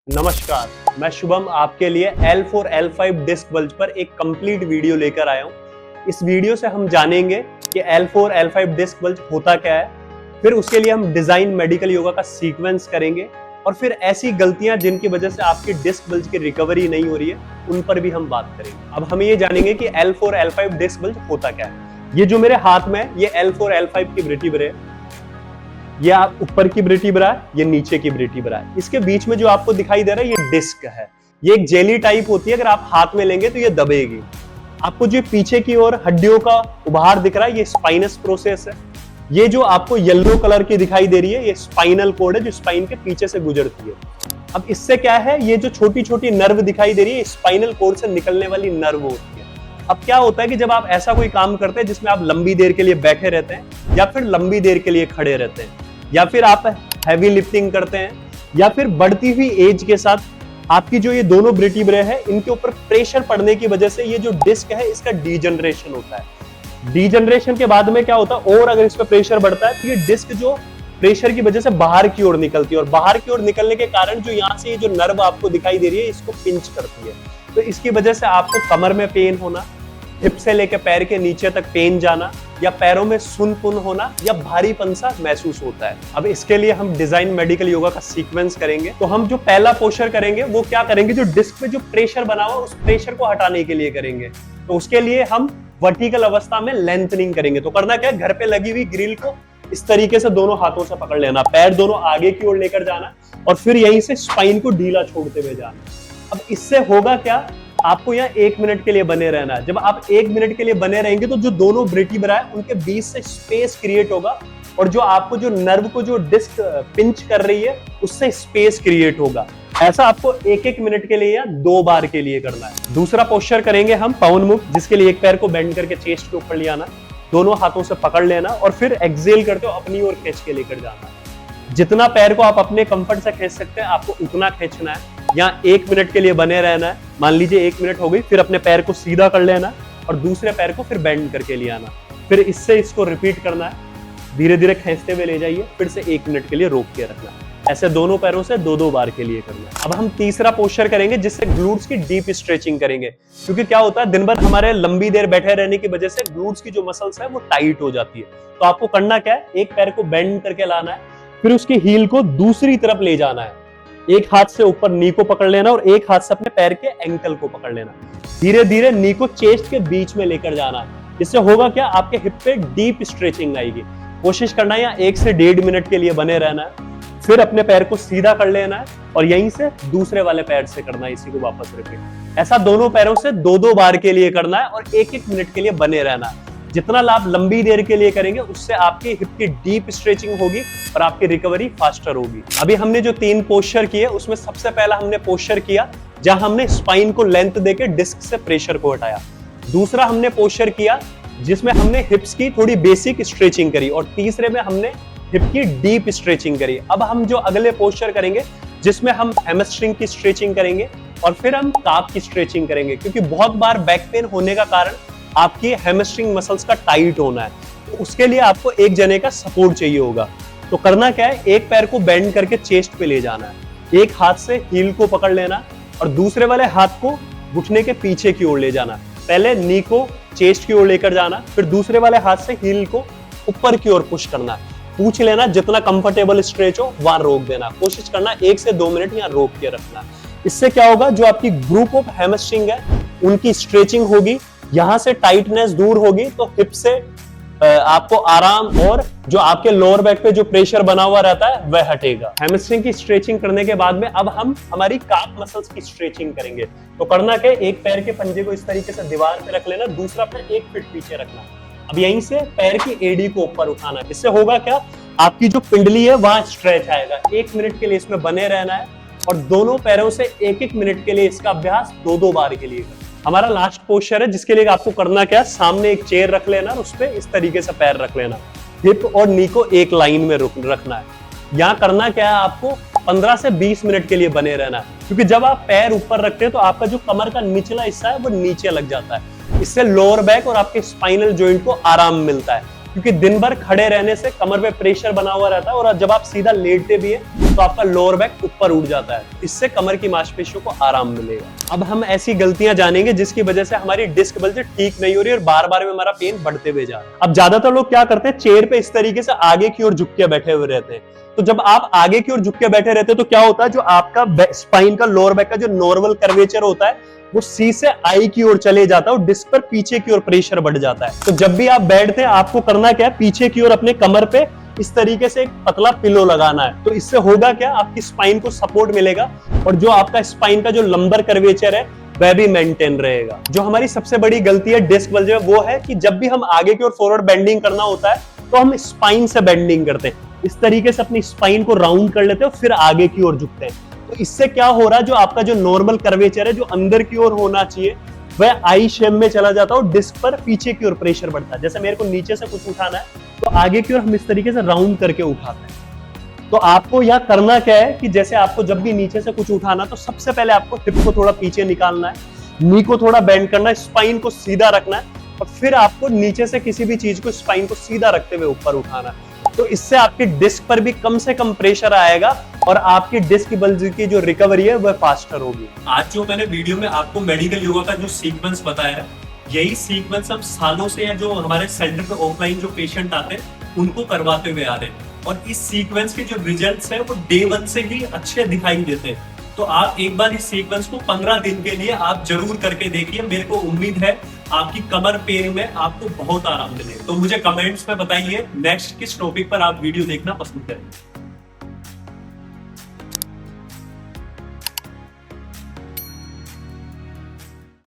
नमस्कार, मैं शुभम आपके लिए L4 L5 डिस्क बल्ज पर एक कंप्लीट वीडियो लेकर आया हूं। इस वीडियो से हम जानेंगे कि L4 L5 डिस्क बल्ज होता क्या है, फिर उसके लिए हम डिजाइन मेडिकल योगा का सीक्वेंस करेंगे और फिर ऐसी गलतियां जिनकी वजह से आपकी डिस्क बल्ज की रिकवरी नहीं हो रही है, उन पर भी हम बात करेंगे। अब हम ये जानेंगे कि L4 L5 डिस्क बल्ज होता क्या है। ये जो मेरे हाथ में है, ये L4 L5 की वर्टेब्रा है। ये आप ऊपर की वर्टेब्रा है, ये नीचे की वर्टेब्रा है। इसके बीच में जो आपको दिखाई दे रहा है ये डिस्क है। ये एक जेली टाइप होती है, अगर आप हाथ में लेंगे तो ये दबेगी। आपको जो पीछे की ओर हड्डियों का उभार दिख रहा है ये स्पाइनस प्रोसेस है। ये जो आपको येलो कलर की दिखाई दे रही है ये स्पाइनल कोड है जो स्पाइन के पीछे से गुजरती है। अब इससे क्या है, ये जो छोटी छोटी नर्व दिखाई दे रही है स्पाइनल कोड से निकलने वाली नर्व होती है। अब क्या होता है कि जब आप ऐसा कोई काम करते हैं जिसमें आप लंबी देर के लिए बैठे रहते हैं या फिर लंबी देर के लिए खड़े रहते हैं या फिर आप हैवी लिफ्टिंग करते हैं या फिर बढ़ती हुई एज के साथ आपकी जो ये दोनों वर्टेब्रा है इनके ऊपर प्रेशर पड़ने की वजह से ये जो डिस्क है इसका डीजनरेशन होता है। डीजनरेशन के बाद में क्या होता है, और अगर इस पर प्रेशर बढ़ता है तो ये डिस्क जो प्रेशर की वजह से बाहर की ओर निकलती है और बाहर की ओर निकलने के कारण जो यहाँ से ये जो नर्व आपको दिखाई दे रही है इसको पिंच करती है। तो इसकी वजह से आपको कमर में पेन होना, हिप से लेकर पैर के नीचे तक पेन जाना या पैरों में सुनपुन होना या भारीपन सा महसूस होता है। अब इसके लिए हम डिजाइन मेडिकल योगा का सीक्वेंस करेंगे। तो हम जो पहला पोस्चर करेंगे वो क्या करेंगे, जो डिस्क पे जो प्रेशर बना हुआ उस प्रेशर को हटाने के लिए करेंगे। तो उसके लिए हम वर्टिकल अवस्था में लेंथनिंग करेंगे। तो करना क्या है, घर पे लगी हुई ग्रिल को इस तरीके से दोनों हाथों से पकड़ लेना, पैर दोनों आगे की ओर लेकर जाना और फिर यहीं से स्पाइन को ढीला छोड़ते हुए जाना। अब इससे होगा क्या, आपको यहाँ 1 मिनट के लिए बने रहना है। जब आप 1 मिनट के लिए बने रहेंगे तो जो दोनों वर्टेब्रा है उनके बीच से स्पेस क्रिएट होगा और जो आपको जो नर्व को जो डिस्क पिंच कर रही है उससे स्पेस क्रिएट होगा। ऐसा आपको 1-1 मिनट के लिए या 2 बार के लिए करना है। दूसरा पोस्चर करेंगे हम पाउंड मूव, जिसके लिए एक पैर को बेंड करके चेस्ट के ऊपर ले आना, दोनों हाथों से पकड़ लेना और फिर एक्सेल करते हो अपनी ओर खींच के लेकर जाना। जितना पैर को आप अपने कंफर्ट से खींच सकते हैं आपको उतना खींचना है। यहाँ 1 मिनट के लिए बने रहना है। मान लीजिए 1 मिनट हो गई, फिर अपने पैर को सीधा कर लेना और दूसरे पैर को फिर बेंड करके ले आना। फिर इसको रिपीट करना है, धीरे धीरे खींचते हुए ले जाइए, फिर से 1 मिनट के लिए रोक के रखना है। ऐसे दोनों पैरों से 2-2 बार के लिए करना है। अब हम तीसरा पोस्चर करेंगे जिससे ग्लूट्स की डीप स्ट्रेचिंग करेंगे, क्योंकि क्या होता है दिन भर हमारे लंबी देर बैठे रहने की वजह से ग्लूट्स की जो मसल्स है वो टाइट हो जाती है। तो आपको करना क्या है, एक पैर को बेंड करके लाना है, फिर उसकी हील को दूसरी तरफ ले जाना है। एक हाथ से ऊपर नी को पकड़ लेना और एक हाथ से अपने पैर के एंकल को पकड़ लेना। धीरे धीरे नी को चेस्ट के बीच में लेकर जाना। इससे होगा क्या, आपके हिप पे डीप स्ट्रेचिंग आएगी। कोशिश करना है यहाँ 1 से 1.5 मिनट के लिए बने रहना है। फिर अपने पैर को सीधा कर लेना है और यहीं से दूसरे वाले पैर से करना है, इसी को वापस रिपीट। ऐसा दोनों पैरों से 2-2 बार के लिए करना है और 1-1 मिनट के लिए बने रहना है। जितना लाभ लंबी देर के लिए करेंगे उससे आपकी हिप की डीप स्ट्रेचिंग होगी और आपकी रिकवरी फास्टर होगी। अभी हमने जो 3 पोस्चर किए उसमें सबसे पहला हमने पोस्चर किया जहां हमने स्पाइन को लेंथ देके डिस्क से प्रेशर को हटाया। दूसरा हमने पोस्चर किया जिसमें हमने हिप्स की थोड़ी बेसिक स्ट्रेचिंग करी और तीसरे में हमने हिप की डीप स्ट्रेचिंग करी। अब हम जो अगले पोस्चर करेंगे जिसमें हम हैमस्ट्रिंग की स्ट्रेचिंग करेंगे और फिर हम काफ की स्ट्रेचिंग करेंगे, क्योंकि बहुत बार बैक पेन होने का कारण आपकी हैमस्ट्रिंग मसल्स का टाइट होना है। तो उसके लिए आपको एक जने का सपोर्ट चाहिए होगा। तो करना क्या है, एक पैर को बेंड करके चेस्ट पे ले जाना है, एक हाथ से हील को पकड़ लेना और दूसरे वाले हाथ को घुटने के पीछे की ओर ले जाना। पहले नी को चेस्ट की ओर लेकर जाना, फिर दूसरे वाले हाथ से हील को ऊपर की ओर पुश करना। पूछ लेना, जितना कंफर्टेबल स्ट्रेच हो वहां रोक देना। कोशिश करना 1 से 2 मिनट यहाँ रोक के रखना। इससे क्या होगा, जो आपकी ग्रुप ऑफ हैमस्ट्रिंग है उनकी स्ट्रेचिंग होगी, यहां से टाइटनेस दूर होगी तो हिप से आपको आराम और जो आपके लोअर बैक पे जो प्रेशर बना हुआ रहता है वह हटेगा। हैमस्ट्रिंग की स्ट्रेचिंग करने के बाद में अब हम हमारी काफ मसल्स की स्ट्रेचिंग करेंगे। तो करना क्या, एक पैर के पंजे को इस तरीके से दीवार पे रख लेना, दूसरा पैर 1 फीट पीछे रखना। अब यहीं से पैर की एडी को ऊपर उठाना। इससे होगा क्या, आपकी जो पिंडली है वहां स्ट्रेच आएगा। 1 मिनट के लिए इसमें बने रहना है और दोनों पैरों से 1-1 मिनट के लिए इसका अभ्यास 2-2 बार के लिए करना। हमारा लास्ट पोस्चर है जिसके लिए आपको करना क्या, सामने एक चेयर रख लेना और उस पे इस तरीके से पैर रख लेना, हिप और नी को एक लाइन में रखना है। यहाँ करना क्या है, आपको 15 से 20 मिनट के लिए बने रहना है, क्योंकि जब आप पैर ऊपर रखते हैं तो आपका जो कमर का निचला हिस्सा है वो नीचे लग जाता है। इससे लोअर बैक और आपके स्पाइनल जॉइंट को आराम मिलता है। क्योंकि दिन भर खड़े रहने से कमर पे प्रेशर बना हुआ रहता है और जब आप सीधा लेटते भी हैं तो आपका लोअर बैक ऊपर उठ जाता है। इससे कमर की मांसपेशियों को आराम मिलेगा। अब हम ऐसी गलतियां जानेंगे जिसकी वजह से हमारी डिस्क बल्ज ठीक नहीं हो रही और बार बार में हमारा पेन बढ़ते हुए जा रहा है। अब ज्यादातर लोग क्या करते हैं, चेयर पे इस तरीके से आगे की ओर झुक के बैठे हुए रहते हैं। तो जब आप आगे की ओर झुक के बैठे रहते हैं तो क्या होता है, जो आपका स्पाइन का लोअर बैक का जो नॉर्मल कर्वेचर होता है वो सी से आई की ओर चले जाता है और डिस्क पर पीछे की ओर प्रेशर बढ़ जाता है। तो जब भी आप बैठते हैं आपको करना क्या है, पीछे की ओर अपने कमर पे इस तरीके से एक पतला पिलो लगाना है। तो इससे होगा क्या, आपकी स्पाइन को सपोर्ट मिलेगा और जो आपका स्पाइन का जो लंबर कर्वेचर है वह भी मेंटेन रहेगा। जो हमारी सबसे बड़ी गलती है डिस्क बल्ज में वो है कि जब भी हम आगे की ओर फॉरवर्ड बेंडिंग करना होता है तो हम स्पाइन से बेंडिंग करते हैं, इस तरीके से अपनी स्पाइन को राउंड कर लेते हैं और फिर आगे की ओर झुकते हैं। तो इससे क्या हो रहा है, जो आपका जो नॉर्मल कर्वेचर है जो अंदर की ओर होना चाहिए वह आई शेप में चला जाता है और डिस्क पर पीछे की ओर प्रेशर बढ़ता है। जैसे मेरे को नीचे से कुछ उठाना है तो आगे की ओर हम इस तरीके से राउंड करके उठाते हैं। तो आपको यह करना क्या है कि जैसे आपको जब भी नीचे से कुछ उठाना तो सबसे पहले आपको हिप को थोड़ा पीछे निकालना है, नी को थोड़ा बेंड करना है, स्पाइन को सीधा रखना है और फिर आपको नीचे से किसी भी चीज को स्पाइन को सीधा रखते हुए ऊपर उठाना है। तो इससे आपकी डिस्क पर भी कम से कम प्रेशर आएगा और आपकी डिस्क बल्ज की जो रिकवरी है वह फास्टर होगी। आज जो मैंने वीडियो में आपको मेडिकल योगा का जो सीक्वेंस बताया है, यही सीक्वेंस हम सालों से या जो हमारे सेंटर पे ऑफलाइन जो पेशेंट आते हैं उनको करवाते हुए आ रहे हैं और इस सीक्वेंस के जो रिजल्ट्स हैं वो डे 1 से ही अच्छे दिखाई देते हैं। तो आप एक बार इस सीक्वेंस को 15 दिन के लिए आप जरूर करके देखिए। मेरे को उम्मीद है आपकी कमर पेन में आपको बहुत आराम मिलेगा। तो मुझे कमेंट्स में बताइए नेक्स्ट किस टॉपिक पर आप वीडियो देखना पसंद करें।